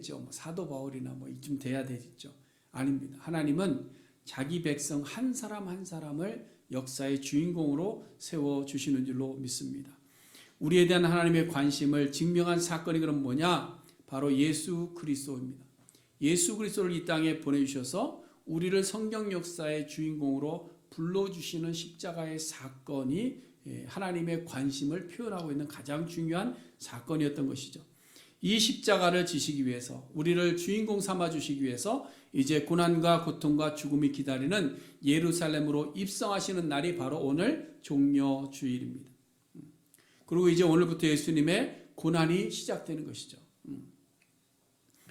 되겠죠. 뭐 사도 바울이나 뭐 이쯤 돼야 되겠죠. 아닙니다. 하나님은 자기 백성 한 사람 한 사람을 역사의 주인공으로 세워주시는 줄로 믿습니다. 우리에 대한 하나님의 관심을 증명한 사건이 그럼 뭐냐? 바로 예수 그리스도입니다. 예수 그리스도를 이 땅에 보내주셔서 우리를 성경 역사의 주인공으로 불러주시는 십자가의 사건이 하나님의 관심을 표현하고 있는 가장 중요한 사건이었던 것이죠. 이 십자가를 지시기 위해서, 우리를 주인공 삼아주시기 위해서 이제 고난과 고통과 죽음이 기다리는 예루살렘으로 입성하시는 날이 바로 오늘 종려주일입니다. 그리고 이제 오늘부터 예수님의 고난이 시작되는 것이죠.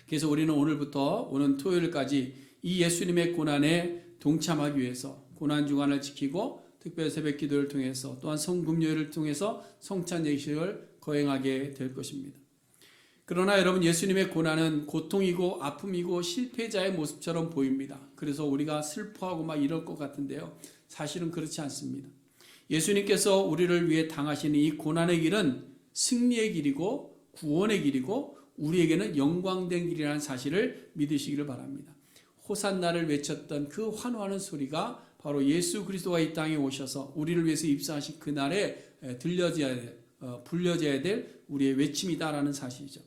그래서 우리는 오늘부터 오는 토요일까지 이 예수님의 고난에 동참하기 위해서 고난 주간을 지키고 특별 새벽 기도를 통해서 또한 성금요일을 통해서 성찬 예식을 거행하게 될 것입니다. 그러나 여러분, 예수님의 고난은 고통이고 아픔이고 실패자의 모습처럼 보입니다. 그래서 우리가 슬퍼하고 막 이럴 것 같은데요. 사실은 그렇지 않습니다. 예수님께서 우리를 위해 당하시는 이 고난의 길은 승리의 길이고 구원의 길이고 우리에게는 영광된 길이라는 사실을 믿으시기를 바랍니다. 호산나를 외쳤던 그 환호하는 소리가 바로 예수 그리스도가 이 땅에 오셔서 우리를 위해서 입성하신 그날에 불려져야 될 우리의 외침이다라는 사실이죠.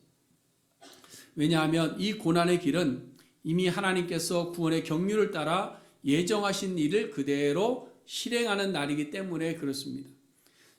왜냐하면 이 고난의 길은 이미 하나님께서 구원의 경륜을 따라 예정하신 일을 그대로 실행하는 날이기 때문에 그렇습니다.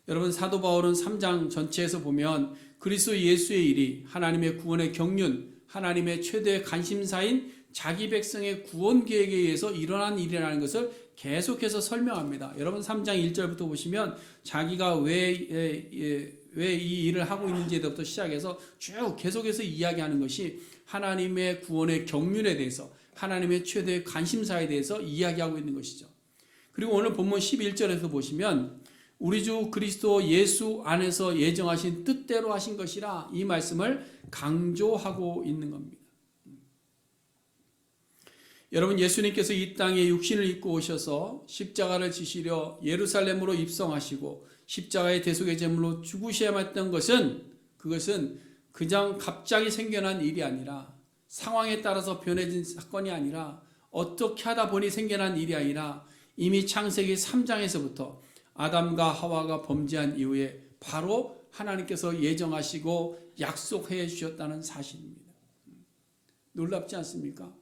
여러분, 사도 바울은 3장 전체에서 보면 그리스도 예수의 일이 하나님의 구원의 경륜, 하나님의 최대의 관심사인 자기 백성의 구원 계획에 의해서 일어난 일이라는 것을 계속해서 설명합니다. 여러분 3장 1절부터 보시면 자기가 왜 이 일을 하고 있는지부터 시작해서 쭉 계속해서 이야기하는 것이 하나님의 구원의 경륜에 대해서, 하나님의 최대의 관심사에 대해서 이야기하고 있는 것이죠. 그리고 오늘 본문 11절에서 보시면 우리 주 그리스도 예수 안에서 예정하신 뜻대로 하신 것이라 이 말씀을 강조하고 있는 겁니다. 여러분, 예수님께서 이 땅에 육신을 입고 오셔서 십자가를 지시려 예루살렘으로 입성하시고 십자가의 대속의 제물로 죽으셔야만 했던 그것은 그냥 갑자기 생겨난 일이 아니라, 상황에 따라서 변해진 사건이 아니라, 어떻게 하다 보니 생겨난 일이 아니라 이미 창세기 3장에서부터 아담과 하와가 범죄한 이후에 바로 하나님께서 예정하시고 약속해 주셨다는 사실입니다. 놀랍지 않습니까?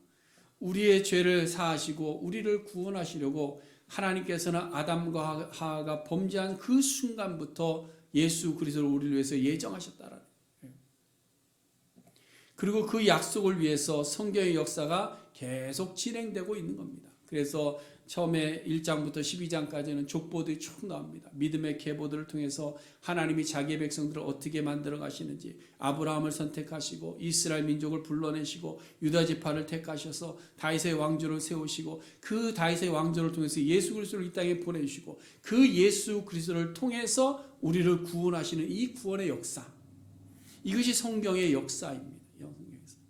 우리의 죄를 사하시고 우리를 구원하시려고 하나님께서는 아담과 하와가 범죄한 그 순간부터 예수 그리스도를 우리를 위해서 예정하셨다라는 거예요. 그리고 그 약속을 위해서 성경의 역사가 계속 진행되고 있는 겁니다. 그래서 처음에 1장부터 12장까지는 족보들이 쭉 나옵니다. 믿음의 계보들을 통해서 하나님이 자기의 백성들을 어떻게 만들어 가시는지, 아브라함을 선택하시고 이스라엘 민족을 불러내시고 유다 지파를 택하셔서 다윗의 왕조를 세우시고 그 다윗의 왕조를 통해서 예수 그리스도를 이 땅에 보내주시고 그 예수 그리스도를 통해서 우리를 구원하시는 이 구원의 역사, 이것이 성경의 역사입니다.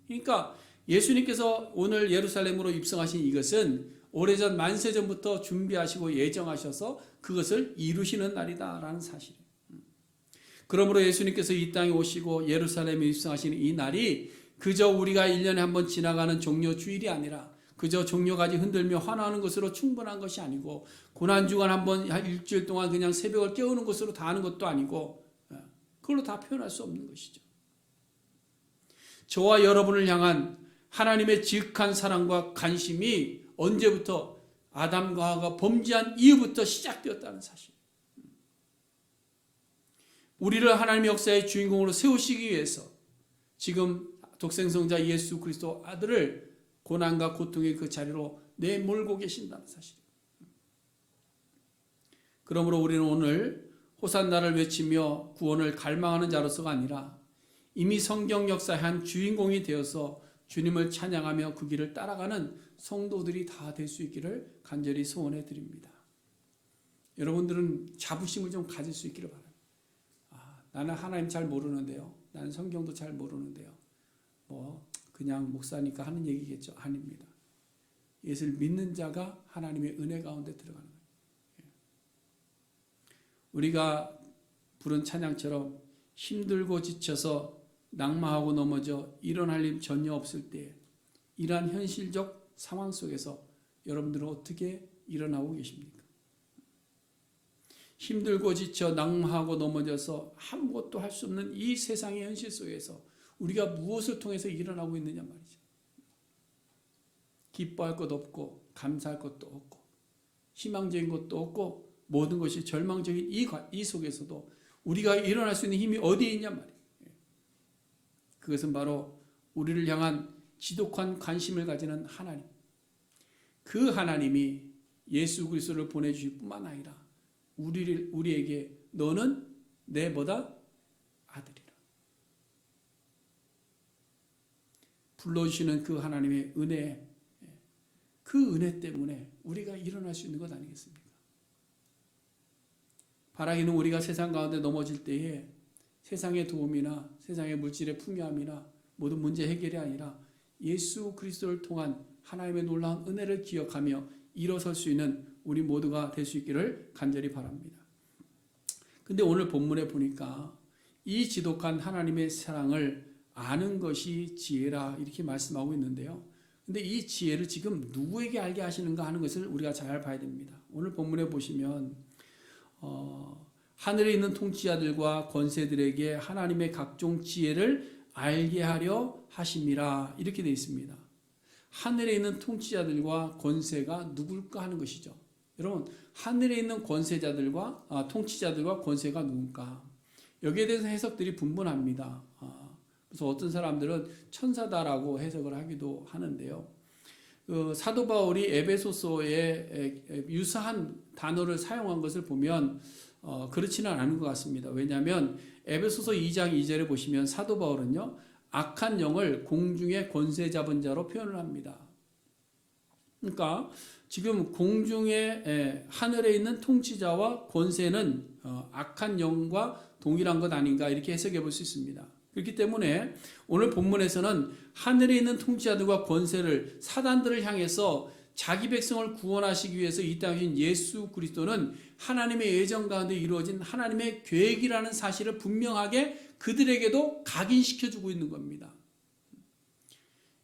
그러니까 예수님께서 오늘 예루살렘으로 입성하신 이것은 오래전 만세전부터 준비하시고 예정하셔서 그것을 이루시는 날이다라는 사실이에요. 그러므로 예수님께서 이 땅에 오시고 예루살렘에 입성하시는 이 날이 그저 우리가 1년에 한 번 지나가는 종려주일이 아니라 그저 종려가지 흔들며 환호하는 것으로 충분한 것이 아니고 고난주간 한 번 일주일 동안 그냥 새벽을 깨우는 것으로 다 하는 것도 아니고 그걸로 다 표현할 수 없는 것이죠. 저와 여러분을 향한 하나님의 지극한 사랑과 관심이 언제부터? 아담과 하와가 범죄한 이후부터 시작되었다는 사실. 우리를 하나님의 역사의 주인공으로 세우시기 위해서 지금 독생성자 예수 그리스도 아들을 고난과 고통의 그 자리로 내몰고 계신다는 사실. 그러므로 우리는 오늘 호산나를 외치며 구원을 갈망하는 자로서가 아니라 이미 성경 역사의 한 주인공이 되어서 주님을 찬양하며 그 길을 따라가는 성도들이 다 될 수 있기를 간절히 소원해 드립니다. 여러분들은 자부심을 좀 가질 수 있기를 바랍니다. 나는 하나님 잘 모르는데요. 나는 성경도 잘 모르는데요. 그냥 목사니까 하는 얘기겠죠. 아닙니다. 예수를 믿는 자가 하나님의 은혜 가운데 들어가는 거예요. 우리가 부른 찬양처럼 힘들고 지쳐서 낙마하고 넘어져 일어날 일 전혀 없을 때 이러한 현실적 상황 속에서 여러분들은 어떻게 일어나고 계십니까? 힘들고 지쳐 낙마하고 넘어져서 아무것도 할 수 없는 이 세상의 현실 속에서 우리가 무엇을 통해서 일어나고 있느냐 말이죠. 기뻐할 것도 없고 감사할 것도 없고 희망적인 것도 없고 모든 것이 절망적인 이 속에서도 우리가 일어날 수 있는 힘이 어디에 있냐 말이에요. 그것은 바로 우리를 향한 지독한 관심을 가지는 하나님. 그 하나님이 예수 그리스도를 보내주실 뿐만 아니라 우리에게 너는 내 뭐다? 아들이라. 불러주시는 그 하나님의 은혜, 그 은혜 때문에 우리가 일어날 수 있는 것 아니겠습니까? 바라기는 우리가 세상 가운데 넘어질 때에 세상의 도움이나 세상의 물질의 풍요함이나 모든 문제 해결이 아니라 예수 그리스도를 통한 하나님의 놀라운 은혜를 기억하며 일어설 수 있는 우리 모두가 될 수 있기를 간절히 바랍니다. 근데 오늘 본문에 보니까 이 지독한 하나님의 사랑을 아는 것이 지혜라 이렇게 말씀하고 있는데요. 근데 이 지혜를 지금 누구에게 알게 하시는가 하는 것을 우리가 잘 봐야 됩니다. 오늘 본문에 보시면 하늘에 있는 통치자들과 권세들에게 하나님의 각종 지혜를 알게 하려 하심이라 이렇게 되어 있습니다. 하늘에 있는 통치자들과 권세가 누굴까 하는 것이죠. 여러분, 하늘에 있는 권세자들과 통치자들과 권세가 누굴까? 여기에 대해서 해석들이 분분합니다. 그래서 어떤 사람들은 천사다라고 해석을 하기도 하는데요. 사도 바울이 에베소서에 유사한 단어를 사용한 것을 보면 그렇지는 않은 것 같습니다. 왜냐하면 에베소서 2장 2절에 보시면 사도 바울은요, 악한 영을 공중의 권세 잡은 자로 표현을 합니다. 그러니까 지금 공중의 하늘에 있는 통치자와 권세는 악한 영과 동일한 것 아닌가 이렇게 해석해 볼 수 있습니다. 그렇기 때문에 오늘 본문에서는 하늘에 있는 통치자들과 권세를 사단들을 향해서 자기 백성을 구원하시기 위해서 이 땅에 오신 예수 그리스도는 하나님의 예정 가운데 이루어진 하나님의 계획이라는 사실을 분명하게 그들에게도 각인시켜주고 있는 겁니다.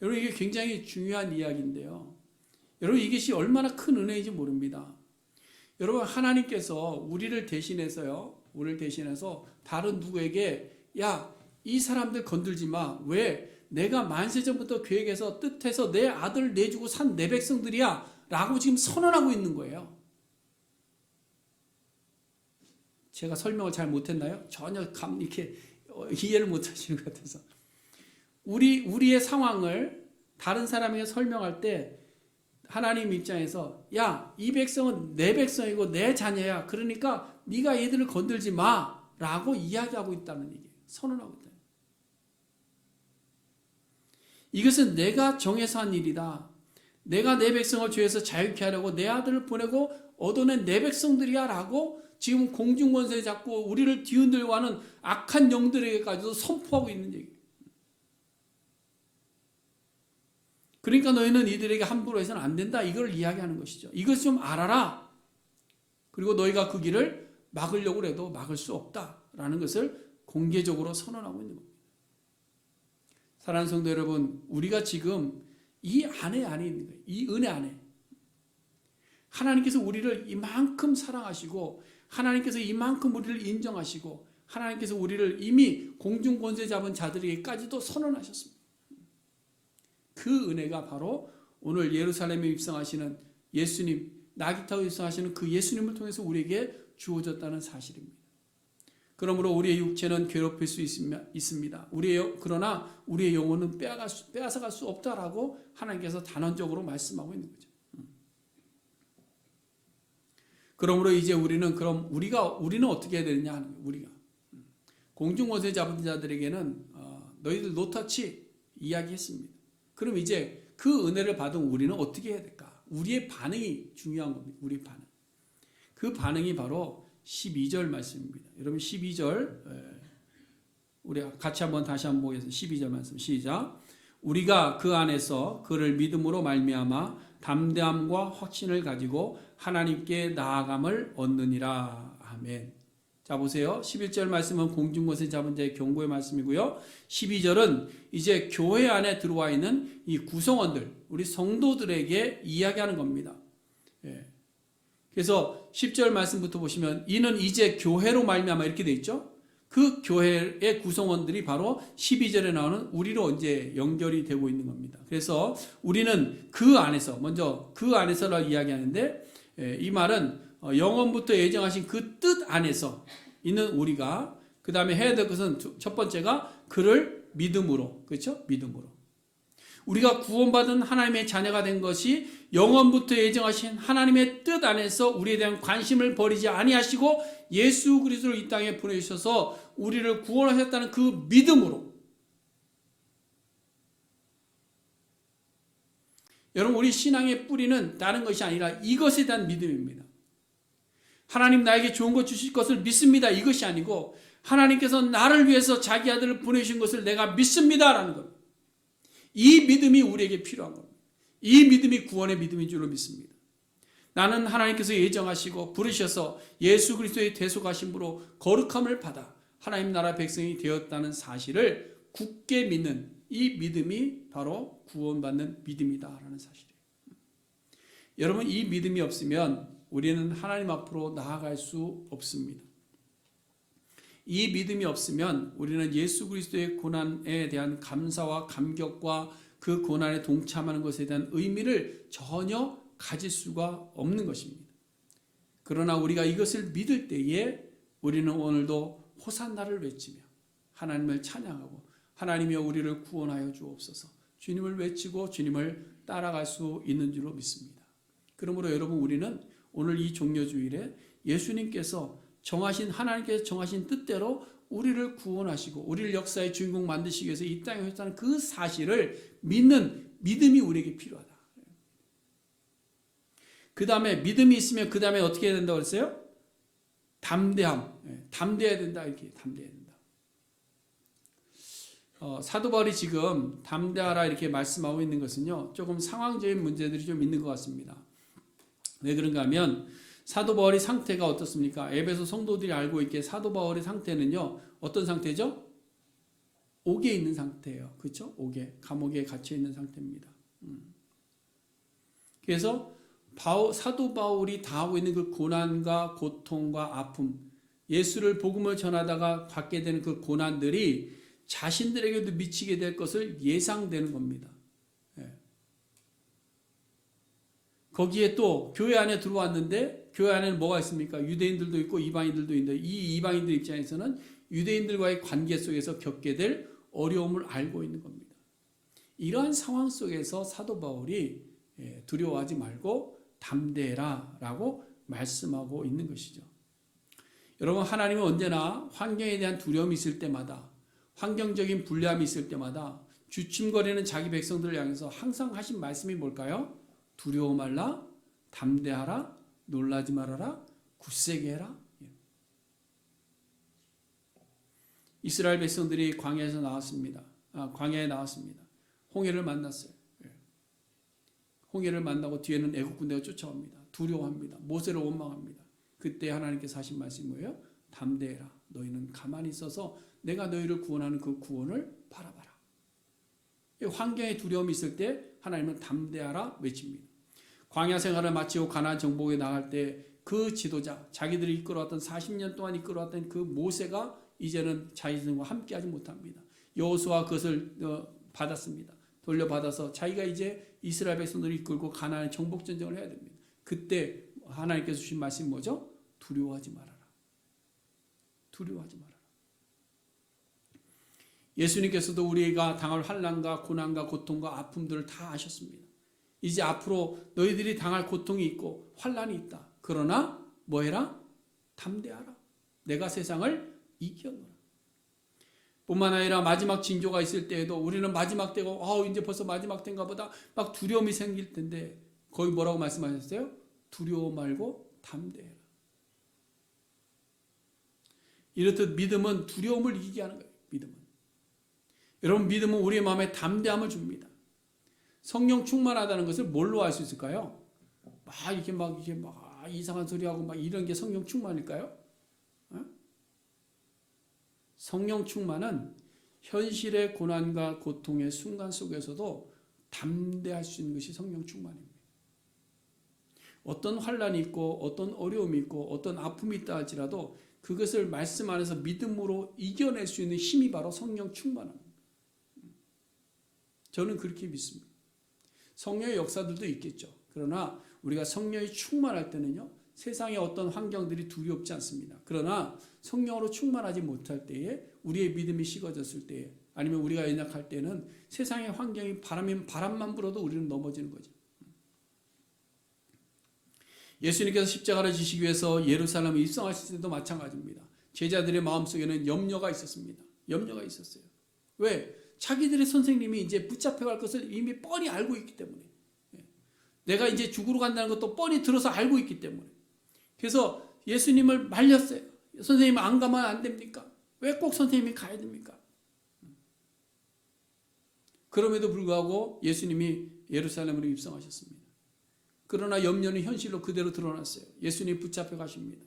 여러분, 이게 굉장히 중요한 이야기인데요. 여러분, 이것이 얼마나 큰 은혜인지 모릅니다. 여러분, 하나님께서 우리를 대신해서 다른 누구에게 야, 이 사람들 건들지 마. 왜? 내가 만세전부터 계획해서 뜻해서 내 아들을 내주고 산 내 백성들이야 라고 지금 선언하고 있는 거예요. 제가 설명을 잘 못했나요? 전혀 이렇게 이해를 못하시는 것 같아서. 우리의 상황을 다른 사람에게 설명할 때 하나님 입장에서 야, 이 백성은 내 백성이고 내 자녀야. 그러니까 네가 얘들을 건들지 마 라고 이야기하고 있다는 얘기예요. 선언하고 있다. 이것은 내가 정해서 한 일이다. 내가 내 백성을 죄에서 자유케 하려고 내 아들을 보내고 얻어낸 내 백성들이야 라고 지금 공중권세 잡고 우리를 뒤흔들고 하는 악한 영들에게까지도 선포하고 있는 얘기예요. 그러니까 너희는 이들에게 함부로 해서는 안 된다. 이걸 이야기하는 것이죠. 이것을 좀 알아라. 그리고 너희가 그 길을 막으려고 해도 막을 수 없다라는 것을 공개적으로 선언하고 있는 겁니다. 사랑하는 성도 여러분, 우리가 지금 이 안에 있는 거예요. 이 은혜 안에. 하나님께서 우리를 이만큼 사랑하시고 하나님께서 이만큼 우리를 인정하시고 하나님께서 우리를 이미 공중 권세 잡은 자들에게까지도 선언하셨습니다. 그 은혜가 바로 오늘 예루살렘에 입성하시는 예수님, 나귀 타고 입성하시는 그 예수님을 통해서 우리에게 주어졌다는 사실입니다. 그러므로 우리의 육체는 괴롭힐 수 있습니다. 그러나 우리의 영혼은 빼앗아갈 수 없다라고 하나님께서 단언적으로 말씀하고 있는 거죠. 그러므로 이제 우리는 어떻게 해야 되느냐 하는 거예요. 우리가 공중권세 잡은 자들에게는 너희들 노터치 이야기했습니다. 그럼 이제 그 은혜를 받은 우리는 어떻게 해야 될까? 우리의 반응이 중요한 겁니다. 우리 반응. 그 반응이 바로 12절 말씀입니다. 여러분 12절 우리 같이 다시 한번 보겠습니다. 12절 말씀 시작. 우리가 그 안에서 그를 믿음으로 말미암아 담대함과 확신을 가지고 하나님께 나아감을 얻느니라. 아멘. 자 보세요. 11절 말씀은 공중것에 잡은 자의 경고의 말씀이고요. 12절은 이제 교회 안에 들어와 있는 이 구성원들, 우리 성도들에게 이야기하는 겁니다. 예. 그래서 10절 말씀부터 보시면 이는 이제 교회로 말미암아 이렇게 돼 있죠. 그 교회의 구성원들이 바로 12절에 나오는 우리로 이제 연결이 되고 있는 겁니다. 그래서 우리는 그 안에서, 먼저 그 안에서라 이야기하는데, 이 말은 영원부터 예정하신 그 뜻 안에서 있는 우리가, 그 다음에 해야 될 것은 첫 번째가 그를 믿음으로, 그렇죠? 믿음으로. 우리가 구원받은 하나님의 자녀가 된 것이 영원부터 예정하신 하나님의 뜻 안에서 우리에 대한 관심을 버리지 아니하시고 예수 그리스도를 이 땅에 보내주셔서 우리를 구원하셨다는 그 믿음으로. 여러분, 우리 신앙의 뿌리는 다른 것이 아니라 이것에 대한 믿음입니다. 하나님 나에게 좋은 것 주실 것을 믿습니다. 이것이 아니고 하나님께서 나를 위해서 자기 아들을 보내주신 것을 내가 믿습니다라는 것. 이 믿음이 우리에게 필요한 겁니다. 이 믿음이 구원의 믿음인 줄로 믿습니다. 나는 하나님께서 예정하시고 부르셔서 예수 그리스도의 대속하심으로 거룩함을 받아 하나님 나라 백성이 되었다는 사실을 굳게 믿는 이 믿음이 바로 구원받는 믿음이다라는 사실이에요. 여러분, 이 믿음이 없으면 우리는 하나님 앞으로 나아갈 수 없습니다. 이 믿음이 없으면 우리는 예수 그리스도의 고난에 대한 감사와 감격과 그 고난에 동참하는 것에 대한 의미를 전혀 가질 수가 없는 것입니다. 그러나 우리가 이것을 믿을 때에 우리는 오늘도 호산나를 외치며 하나님을 찬양하고 하나님이여 우리를 구원하여 주옵소서, 주님을 외치고 주님을 따라갈 수 있는 줄로 믿습니다. 그러므로 여러분, 우리는 오늘 이 종려주일에 예수님께서 하나님께서 정하신 뜻대로 우리를 구원하시고 우리를 역사의 주인공 만드시기 위해서 이 땅에 오셨다는 그 사실을 믿는 믿음이 우리에게 필요하다. 그 다음에 믿음이 있으면 그 다음에 어떻게 해야 된다고 그랬어요? 담대함. 담대해야 된다. 이렇게 담대해야 된다. 사도 바울이 지금 담대하라 이렇게 말씀하고 있는 것은요, 조금 상황적인 문제들이 좀 있는 것 같습니다. 왜 그런가 하면 사도 바울의 상태가 어떻습니까? 에베소 성도들이 알고 있기에 사도 바울의 상태는요, 어떤 상태죠? 옥에 있는 상태예요. 그렇죠? 옥에, 감옥에 갇혀 있는 상태입니다. 그래서 사도 바울이 당하고 있는 그 고난과 고통과 아픔, 예수를 복음을 전하다가 받게 되는 그 고난들이 자신들에게도 미치게 될 것을 예상되는 겁니다. 거기에 또 교회 안에 들어왔는데 교회 안에는 뭐가 있습니까? 유대인들도 있고 이방인들도 있는데 이 이방인들 입장에서는 유대인들과의 관계 속에서 겪게 될 어려움을 알고 있는 겁니다. 이러한 상황 속에서 사도 바울이 두려워하지 말고 담대해라 라고 말씀하고 있는 것이죠. 여러분, 하나님은 언제나 환경에 대한 두려움이 있을 때마다, 환경적인 불리함이 있을 때마다 주춤거리는 자기 백성들을 향해서 항상 하신 말씀이 뭘까요? 두려워 말라, 담대하라, 놀라지 말아라, 굳세게 해라. 이스라엘 백성들이 광야에서 나왔습니다. 광야에 나왔습니다. 홍해를 만났어요. 홍해를 만나고 뒤에는 애국 군대가 쫓아옵니다. 두려워합니다. 모세를 원망합니다. 그때 하나님께서 하신 말씀이 뭐예요? 담대해라. 너희는 가만히 있어서 내가 너희를 구원하는 그 구원을 바라봐라. 환경에 두려움이 있을 때 하나님은 담대하라 외칩니다. 광야 생활을 마치고 가나안 정복에 나갈 때 그 지도자, 자기들이 이끌어왔던 40년 동안 이끌어왔던 그 모세가 이제는 자기들과 함께하지 못합니다. 여호수아 그것을 받았습니다. 돌려받아서 자기가 이제 이스라엘 백성들을 이끌고 가나안 정복 전쟁을 해야 됩니다. 그때 하나님께서 주신 말씀이 뭐죠? 두려워하지 말아라. 두려워하지 말아라. 예수님께서도 우리가 당할 환난과 고난과 고통과 아픔들을 다 아셨습니다. 이제 앞으로 너희들이 당할 고통이 있고 환난이 있다. 그러나 뭐해라? 담대하라. 내가 세상을 이겨노라. 뿐만 아니라 마지막 징조가 있을 때에도 우리는 마지막 때고 이제 벌써 마지막 때인가 보다 막 두려움이 생길 텐데 거기 뭐라고 말씀하셨어요? 두려워 말고 담대해라. 이렇듯 믿음은 두려움을 이기게 하는 거예요. 믿음은. 여러분, 믿음은 우리의 마음에 담대함을 줍니다. 성령 충만하다는 것을 뭘로 알 수 있을까요? 이렇게 막 이상한 소리하고 막 이런 게 성령 충만일까요? 성령 충만은 현실의 고난과 고통의 순간 속에서도 담대할 수 있는 것이 성령 충만입니다. 어떤 환난이 있고 어떤 어려움이 있고 어떤 아픔이 있다 할지라도 그것을 말씀 안에서 믿음으로 이겨낼 수 있는 힘이 바로 성령 충만입니다. 저는 그렇게 믿습니다. 성령의 역사들도 있겠죠. 그러나 우리가 성령이 충만할 때는요, 세상의 어떤 환경들이 두렵지 않습니다. 그러나 성령으로 충만하지 못할 때에, 우리의 믿음이 식어졌을 때에, 아니면 우리가 연약할 때는 세상의 환경이 바람만 불어도 우리는 넘어지는 거죠. 예수님께서 십자가를 지시기 위해서 예루살렘에 입성하실 때도 마찬가지입니다. 제자들의 마음속에는 염려가 있었습니다. 염려가 있었어요. 왜? 자기들의 선생님이 이제 붙잡혀갈 것을 이미 뻔히 알고 있기 때문에, 내가 이제 죽으러 간다는 것도 뻔히 들어서 알고 있기 때문에, 그래서 예수님을 말렸어요. 선생님 안 가면 안 됩니까? 왜 꼭 선생님이 가야 됩니까? 그럼에도 불구하고 예수님이 예루살렘으로 입성하셨습니다. 그러나 염려는 현실로 그대로 드러났어요. 예수님이 붙잡혀 가십니다.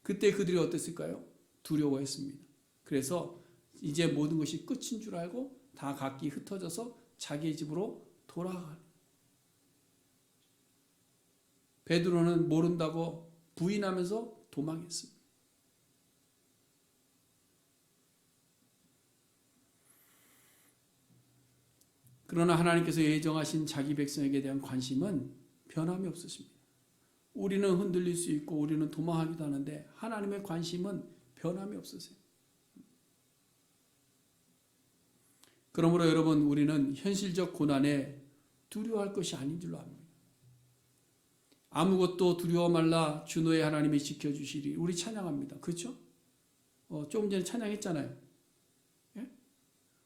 그때 그들이 어땠을까요? 두려워했습니다. 그래서 이제 모든 것이 끝인 줄 알고 다 각기 흩어져서 자기 집으로 돌아가요. 베드로는 모른다고 부인하면서 도망했습니다. 그러나 하나님께서 예정하신 자기 백성에게 대한 관심은 변함이 없으십니다. 우리는 흔들릴 수 있고 우리는 도망하기도 하는데 하나님의 관심은 변함이 없으세요. 그러므로 여러분, 우리는 현실적 고난에 두려워할 것이 아닌 줄로 압니다. 아무것도 두려워 말라, 주 너의 하나님이 지켜주시리. 우리 찬양합니다. 그렇죠? 조금 전에 찬양했잖아요. 예?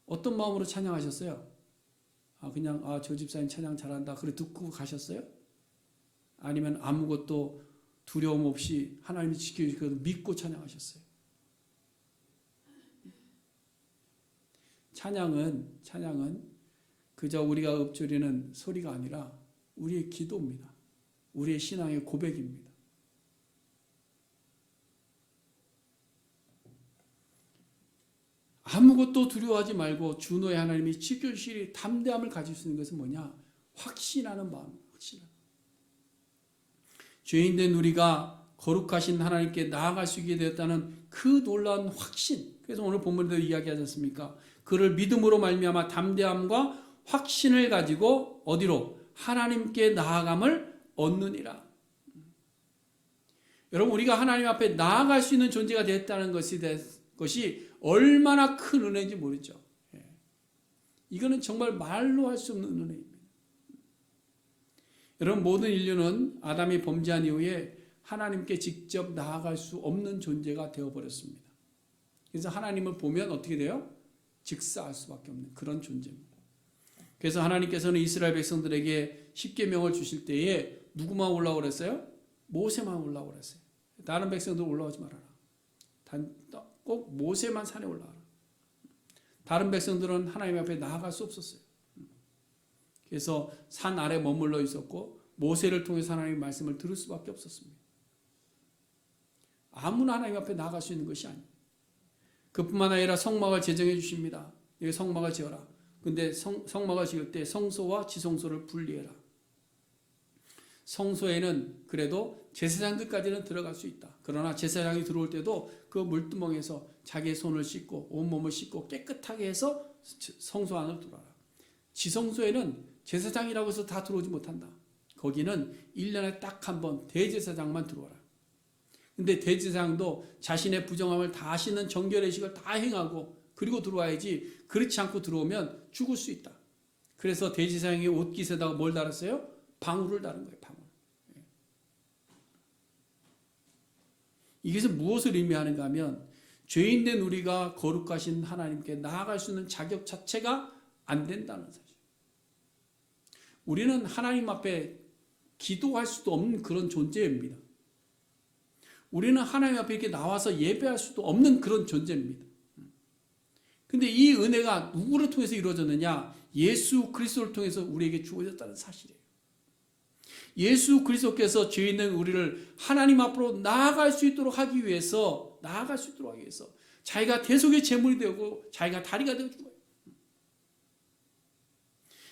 어떤 마음으로 찬양하셨어요? 그냥 저 집사님 찬양 잘한다 그래 듣고 가셨어요? 아니면 아무것도 두려움 없이 하나님이 지켜주실 것을 믿고 찬양하셨어요? 찬양은 그저 우리가 읊조리는 소리가 아니라 우리의 기도입니다. 우리의 신앙의 고백입니다. 아무것도 두려워하지 말고 주 너의 하나님이 지켜주시리. 담대함을 가질 수 있는 것은 뭐냐? 확신하는 마음입니다. 확신하는. 죄인된 우리가 거룩하신 하나님께 나아갈 수 있게 되었다는 그 놀라운 확신. 그래서 오늘 본문에도 이야기하지 않습니까? 그를 믿음으로 말미암아 담대함과 확신을 가지고 어디로? 하나님께 나아감을 얻느니라. 여러분, 우리가 하나님 앞에 나아갈 수 있는 존재가 됐다는 것이 얼마나 큰 은혜인지 모르죠. 이거는 정말 말로 할 수 없는 은혜입니다. 여러분, 모든 인류는 아담이 범죄한 이후에 하나님께 직접 나아갈 수 없는 존재가 되어버렸습니다. 그래서 하나님을 보면 어떻게 돼요? 직사할 수밖에 없는 그런 존재입니다. 그래서 하나님께서는 이스라엘 백성들에게 십계명을 주실 때에 누구만 올라오라 그랬어요? 모세만 올라오라 그랬어요. 다른 백성들 올라오지 말아라. 꼭 모세만 산에 올라가라. 다른 백성들은 하나님 앞에 나아갈 수 없었어요. 그래서 산 아래 머물러 있었고 모세를 통해서 하나님의 말씀을 들을 수밖에 없었습니다. 아무나 하나님 앞에 나아갈 수 있는 것이 아니에요. 그뿐만 아니라 성막을 제정해 주십니다. 여기 성막을 지어라. 근데 성막을 지을 때 성소와 지성소를 분리해라. 성소에는 그래도 제사장들까지는 들어갈 수 있다. 그러나 제사장이 들어올 때도 그 물두멍에서 자기의 손을 씻고 온몸을 씻고 깨끗하게 해서 성소 안으로 들어와라. 지성소에는 제사장이라고 해서 다 들어오지 못한다. 거기는 1년에 딱 한 번 대제사장만 들어와라. 근데 대제사장도 자신의 부정함을 다 아시는 정결의식을 다 행하고 그리고 들어와야지, 그렇지 않고 들어오면 죽을 수 있다. 그래서 대제사장이 옷깃에다가 뭘 달았어요? 방울을 달은 거예요. 방울. 이것이 무엇을 의미하는가 하면 죄인된 우리가 거룩하신 하나님께 나아갈 수 있는 자격 자체가 안 된다는 사실. 우리는 하나님 앞에 기도할 수도 없는 그런 존재입니다. 우리는 하나님 앞에 이렇게 나와서 예배할 수도 없는 그런 존재입니다. 근데 이 은혜가 누구를 통해서 이루어졌느냐? 예수 그리스도를 통해서 우리에게 주어졌다는 사실이에요. 예수 그리스도께서 죄 있는 우리를 하나님 앞으로 나아갈 수 있도록 하기 위해서 자기가 대속의 제물이 되고 자기가 다리가 되어 준 거예요.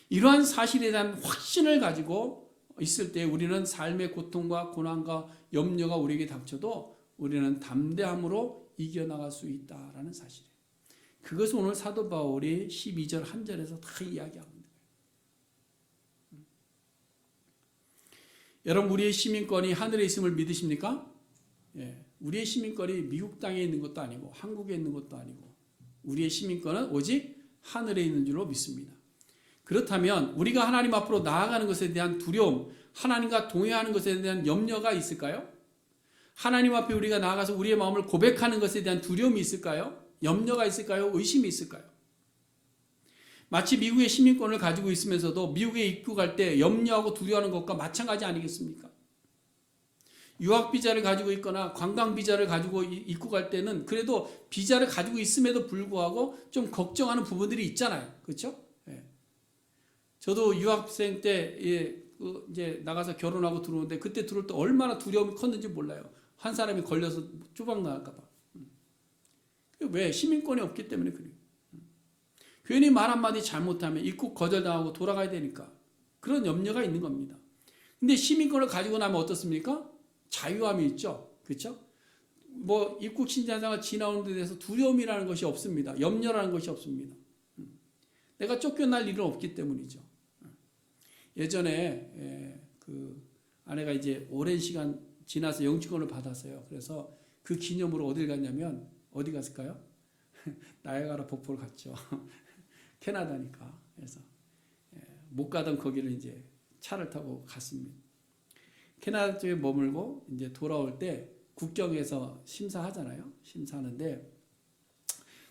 이러한 사실에 대한 확신을 가지고 있을 때 우리는 삶의 고통과 고난과 염려가 우리에게 닥쳐도 우리는 담대함으로 이겨나갈 수 있다라는 사실이에요. 그것을 오늘 사도 바울이 12절 한 절에서 다 이야기합니다. 여러분, 우리의 시민권이 하늘에 있음을 믿으십니까? 예, 우리의 시민권이 미국 땅에 있는 것도 아니고 한국에 있는 것도 아니고 우리의 시민권은 오직 하늘에 있는 줄로 믿습니다. 그렇다면 우리가 하나님 앞으로 나아가는 것에 대한 두려움, 하나님과 동행하는 것에 대한 염려가 있을까요? 하나님 앞에 우리가 나아가서 우리의 마음을 고백하는 것에 대한 두려움이 있을까요? 염려가 있을까요? 의심이 있을까요? 마치 미국의 시민권을 가지고 있으면서도 미국에 입국할 때 염려하고 두려워하는 것과 마찬가지 아니겠습니까? 유학 비자를 가지고 있거나 관광 비자를 가지고 입국할 때는 그래도 비자를 가지고 있음에도 불구하고 좀 걱정하는 부분들이 있잖아요. 그렇죠? 예. 저도 유학생 때 이제 나가서 결혼하고 들어오는데 그때 들어올 때 얼마나 두려움이 컸는지 몰라요. 한 사람이 걸려서 쪼박 나갈까 봐. 왜? 시민권이 없기 때문에 그래요. 괜히 말 한마디 잘못하면 입국 거절당하고 돌아가야 되니까 그런 염려가 있는 겁니다. 근데 시민권을 가지고 나면 어떻습니까? 자유함이 있죠. 그렇죠? 뭐 입국 신자상을 지나오는 데 대해서 두려움이라는 것이 없습니다. 염려라는 것이 없습니다. 내가 쫓겨날 일은 없기 때문이죠. 예전에 그 아내가 이제 오랜 시간 지나서 영주권을 받았어요. 그래서 그 기념으로 어딜 갔냐면 어디 갔을까요? 나이아가라 폭포를 갔죠. 캐나다니까. 그래서 못 가던 거기를 이제 차를 타고 갔습니다. 캐나다 쪽에 머물고 이제 돌아올 때 국경에서 심사하잖아요. 심사하는데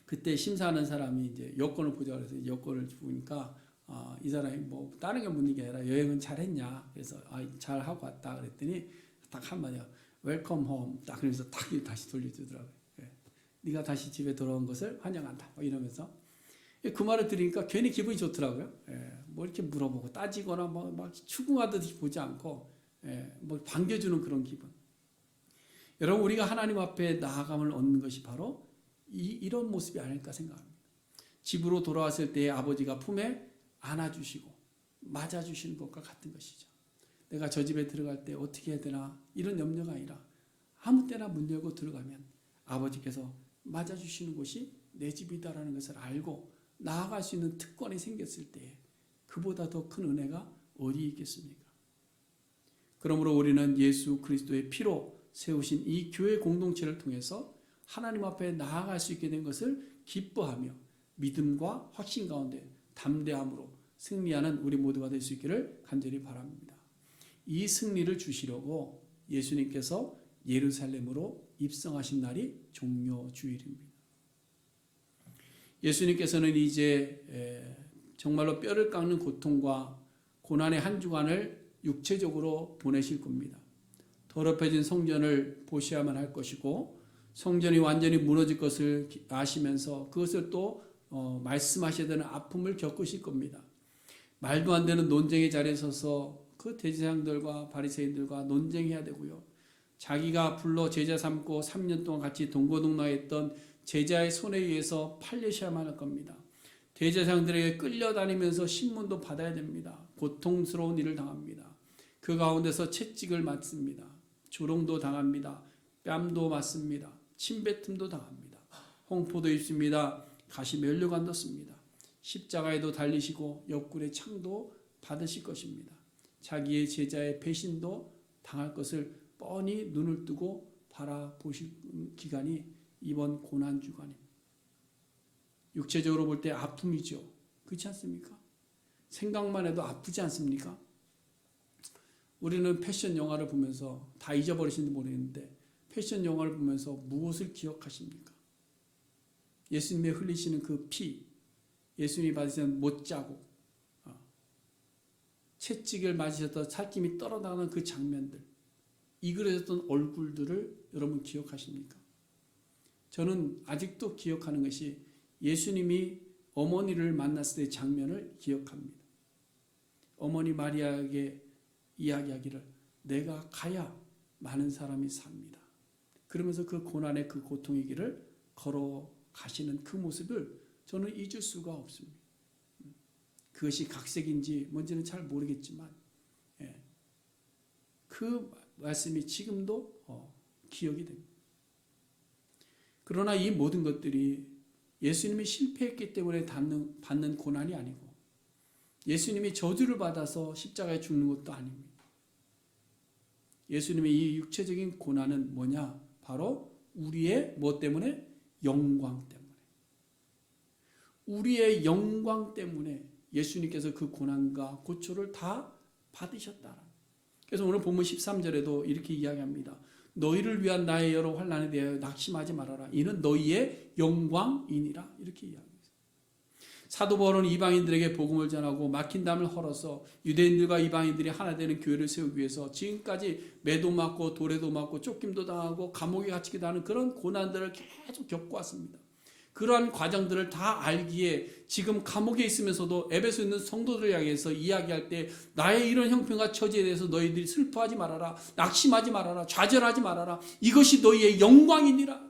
그때 심사하는 사람이 이제 여권을 보자고 해서 여권을 보니까 이 사람이 뭐 다른 게 묻는 게 아니라 여행은 잘했냐. 그래서 잘 하고 왔다 그랬더니 딱 한마디야. 웰컴 홈. 딱 그러면서 딱 다시 돌려주더라고요. 네가 다시 집에 돌아온 것을 환영한다. 뭐 이러면서 그 말을 들으니까 괜히 기분이 좋더라고요. 뭐 이렇게 물어보고 따지거나 뭐 막 추궁하듯이 보지 않고 뭐 반겨주는 그런 기분. 여러분, 우리가 하나님 앞에 나아감을 얻는 것이 바로 이런 모습이 아닐까 생각합니다. 집으로 돌아왔을 때 아버지가 품에 안아주시고 맞아주시는 것과 같은 것이죠. 내가 저 집에 들어갈 때 어떻게 해야 되나 이런 염려가 아니라 아무 때나 문 열고 들어가면 아버지께서 맞아주시는 곳이 내 집이다라는 것을 알고 나아갈 수 있는 특권이 생겼을 때 그보다 더 큰 은혜가 어디 있겠습니까? 그러므로 우리는 예수 그리스도의 피로 세우신 이 교회 공동체를 통해서 하나님 앞에 나아갈 수 있게 된 것을 기뻐하며 믿음과 확신 가운데 담대함으로 승리하는 우리 모두가 될 수 있기를 간절히 바랍니다. 이 승리를 주시려고 예수님께서 예루살렘으로 입성하신 날이 종료주일입니다. 예수님께서는 이제 정말로 뼈를 깎는 고통과 고난의 한 주간을 육체적으로 보내실 겁니다. 더럽혀진 성전을 보셔야만 할 것이고 성전이 완전히 무너질 것을 아시면서 그것을 또 말씀하셔야 되는 아픔을 겪으실 겁니다. 말도 안 되는 논쟁의 자리에 서서 그 대제사장들과 바리새인들과 논쟁해야 되고요. 자기가 불러 제자 삼고 3년 동안 같이 동고동락했던 제자의 손에 의해서 팔려셔야만 할 겁니다. 대제사장들에게 끌려다니면서 신문도 받아야 됩니다. 고통스러운 일을 당합니다. 그 가운데서 채찍을 맞습니다. 조롱도 당합니다. 뺨도 맞습니다. 침뱉음도 당합니다. 홍포도 입습니다. 가시 면류관도 씁니다. 십자가에도 달리시고 옆구리에 창도 받으실 것입니다. 자기의 제자의 배신도 당할 것을 뻔히 눈을 뜨고 바라보실 기간이 이번 고난주간입니다. 육체적으로 볼 때 아픔이죠. 그렇지 않습니까? 생각만 해도 아프지 않습니까? 우리는 패션 영화를 보면서 다 잊어버리시는지 모르겠는데 패션 영화를 보면서 무엇을 기억하십니까? 예수님의 흘리시는 그 피, 예수님이 받으시는 못자국, 채찍을 맞으셨던 살김이 떨어나가는 그 장면들, 이그러졌던 얼굴들을 여러분 기억하십니까? 저는 아직도 기억하는 것이 예수님이 어머니를 만났을 때의 장면을 기억합니다. 어머니 마리아에게 이야기하기를 내가 가야 많은 사람이 삽니다. 그러면서 그 고난의 그 고통의 길을 걸어가시는 그 모습을 저는 잊을 수가 없습니다. 그것이 각색인지 뭔지는 잘 모르겠지만 그 말씀이 지금도 기억이 됩니다. 그러나 이 모든 것들이 예수님이 실패했기 때문에 받는 고난이 아니고 예수님이 저주를 받아서 십자가에 죽는 것도 아닙니다. 예수님의 이 육체적인 고난은 뭐냐? 바로 우리의 뭐 때문에? 영광 때문에. 우리의 영광 때문에 예수님께서 그 고난과 고초를 다 받으셨다. 그래서 오늘 본문 13절에도 이렇게 이야기합니다. 너희를 위한 나의 여러 환난에 대하여 낙심하지 말아라. 이는 너희의 영광이니라. 이렇게 이야기합니다. 사도 바울은 이방인들에게 복음을 전하고 막힌 담을 헐어서 유대인들과 이방인들이 하나 되는 교회를 세우기 위해서 지금까지 매도 맞고 도래도 맞고 쫓김도 당하고 감옥에 갇히기도 하는 그런 고난들을 계속 겪어왔습니다. 그러한 과정들을 다 알기에 지금 감옥에 있으면서도 에베소에 있는 성도들을 향해서 이야기할 때 나의 이런 형편과 처지에 대해서 너희들이 슬퍼하지 말아라. 낙심하지 말아라. 좌절하지 말아라. 이것이 너희의 영광이니라.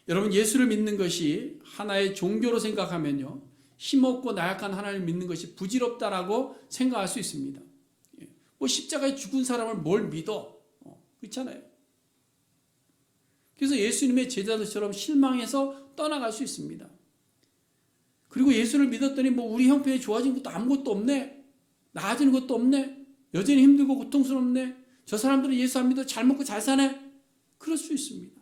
여러분, 예수를 믿는 것이 하나의 종교로 생각하면요, 힘없고 나약한 하나님을 믿는 것이 부질없다라고 생각할 수 있습니다. 뭐 십자가에 죽은 사람을 뭘 믿어? 그렇잖아요. 그래서 예수님의 제자들처럼 실망해서 떠나갈 수 있습니다. 그리고 예수를 믿었더니 뭐 우리 형편이 좋아진 것도 아무것도 없네, 나아지는 것도 없네, 여전히 힘들고 고통스럽네, 저 사람들은 예수 안 믿어 잘 먹고 잘 사네, 그럴 수 있습니다.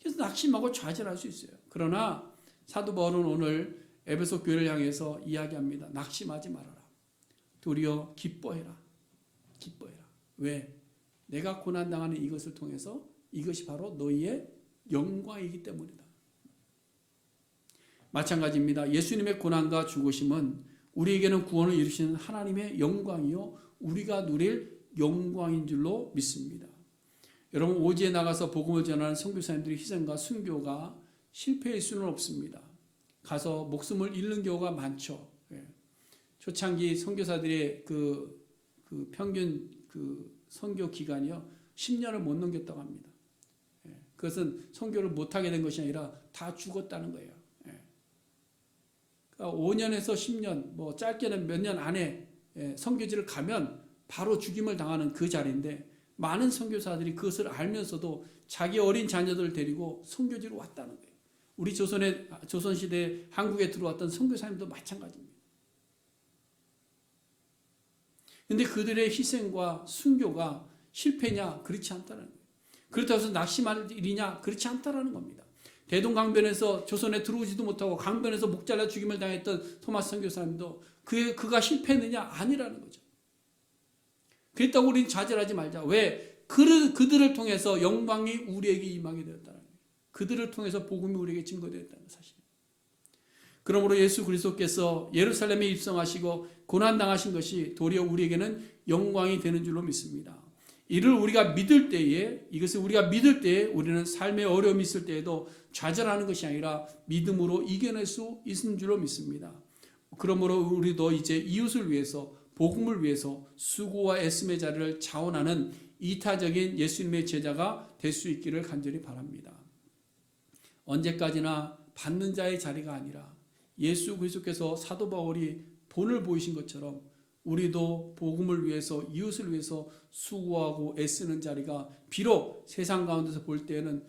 그래서 낙심하고 좌절할 수 있어요. 그러나 사도 바울은 오늘 에베소 교회를 향해서 이야기합니다. 낙심하지 말아라. 도리어 기뻐해라. 기뻐해라. 왜? 내가 고난당하는 이것을 통해서 이것이 바로 너희의 영광이기 때문이다. 마찬가지입니다. 예수님의 고난과 죽으심은 우리에게는 구원을 이루시는 하나님의 영광이요 우리가 누릴 영광인 줄로 믿습니다. 여러분, 오지에 나가서 복음을 전하는 선교사님들의 희생과 순교가 실패일 수는 없습니다. 가서 목숨을 잃는 경우가 많죠. 초창기 선교사들의 그 평균 선교 기간이요 10년을 못 넘겼다고 합니다. 그것은 선교를 못하게 된 것이 아니라 다 죽었다는 거예요. 그러니까 5년에서 10년, 뭐 짧게는 몇 년 안에 선교지를 가면 바로 죽임을 당하는 그 자리인데 많은 선교사들이 그것을 알면서도 자기 어린 자녀들을 데리고 선교지로 왔다는 거예요. 우리 조선시대 한국에 들어왔던 선교사님도 마찬가지입니다. 그런데 그들의 희생과 순교가 실패냐? 그렇지 않다는 거예요. 그렇다고 해서 낙심할 일이냐? 그렇지 않다는 겁니다. 대동강변에서 조선에 들어오지도 못하고 강변에서 목 잘라 죽임을 당했던 토마스 선교사님도 그가 실패했느냐? 아니라는 거죠. 그랬다고 우리는 좌절하지 말자. 왜? 그들을 통해서 영광이 우리에게 임하게 되었다는 거예요. 그들을 통해서 복음이 우리에게 증거되었다는 사실입니다. 그러므로 예수 그리스도께서 예루살렘에 입성하시고 고난당하신 것이 도리어 우리에게는 영광이 되는 줄로 믿습니다. 이것을 우리가 믿을 때에 우리는 삶의 어려움이 있을 때에도 좌절하는 것이 아니라 믿음으로 이겨낼 수 있는 줄로 믿습니다. 그러므로 우리도 이제 이웃을 위해서 복음을 위해서 수고와 애씀의 자리를 자원하는 이타적인 예수님의 제자가 될 수 있기를 간절히 바랍니다. 언제까지나 받는 자의 자리가 아니라 예수 그리스도께서 사도 바울이 본을 보이신 것처럼 우리도 복음을 위해서 이웃을 위해서 수고하고 애쓰는 자리가 비록 세상 가운데서 볼 때는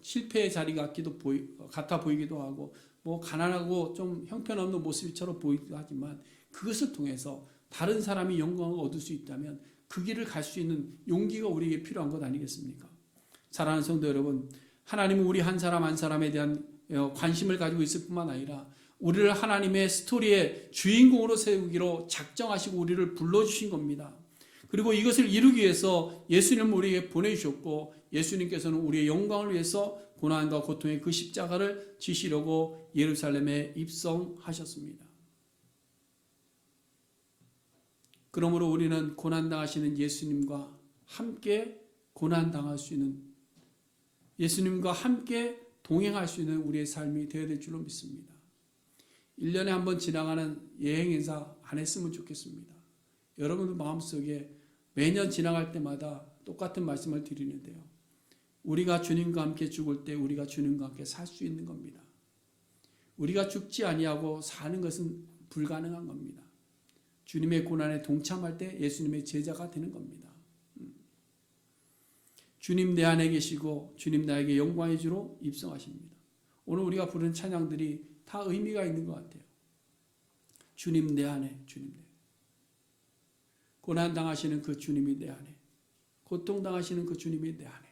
실패의 자리 같아 보이기도 하고 뭐 가난하고 좀 형편없는 모습처럼 보이기도 하지만 그것을 통해서 다른 사람이 영광을 얻을 수 있다면 그 길을 갈 수 있는 용기가 우리에게 필요한 것 아니겠습니까? 사랑하는 성도 여러분, 하나님은 우리 한 사람 한 사람에 대한 관심을 가지고 있을 뿐만 아니라 우리를 하나님의 스토리의 주인공으로 세우기로 작정하시고 우리를 불러주신 겁니다. 그리고 이것을 이루기 위해서 예수님을 우리에게 보내주셨고 예수님께서는 우리의 영광을 위해서 고난과 고통의 그 십자가를 지시려고 예루살렘에 입성하셨습니다. 그러므로 우리는 고난당하시는 예수님과 함께 고난당할 수 있는, 예수님과 함께 동행할 수 있는 우리의 삶이 되어야 될 줄로 믿습니다. 1년에 한 번 지나가는 여행 행사 안 했으면 좋겠습니다. 여러분들 마음속에 매년 지나갈 때마다 똑같은 말씀을 드리는데요. 우리가 주님과 함께 죽을 때 우리가 주님과 함께 살 수 있는 겁니다. 우리가 죽지 아니하고 사는 것은 불가능한 겁니다. 주님의 고난에 동참할 때 예수님의 제자가 되는 겁니다. 주님 내 안에 계시고 주님 나에게 영광의 주로 입성하십니다. 오늘 우리가 부르는 찬양들이 다 의미가 있는 것 같아요. 주님 내 안에, 주님 내 안에. 고난당하시는 그 주님이 내 안에, 고통당하시는 그 주님이 내 안에,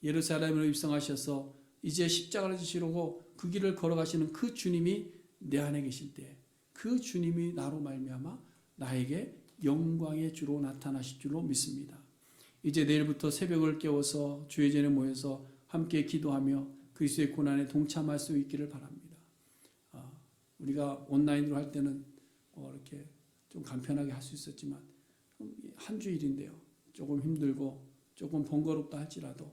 예루살렘으로 입성하셔서 이제 십자가를 지시려고 그 길을 걸어가시는 그 주님이 내 안에 계실 때 그 주님이 나로 말미암아 나에게 영광의 주로 나타나실 줄로 믿습니다. 이제 내일부터 새벽을 깨워서 주의 전에 모여서 함께 기도하며 그리스도의 고난에 동참할 수 있기를 바랍니다. 우리가 온라인으로 할 때는 이렇게 좀 간편하게 할 수 있었지만 한 주일인데요. 조금 힘들고 조금 번거롭다 할지라도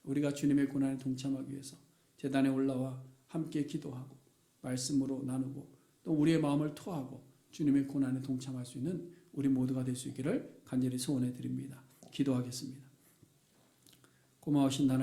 우리가 주님의 고난에 동참하기 위해서 제단에 올라와 함께 기도하고 말씀으로 나누고 또 우리의 마음을 토하고 주님의 고난에 동참할 수 있는 우리 모두가 될 수 있기를 간절히 소원해 드립니다. 기도하겠습니다. 고마우신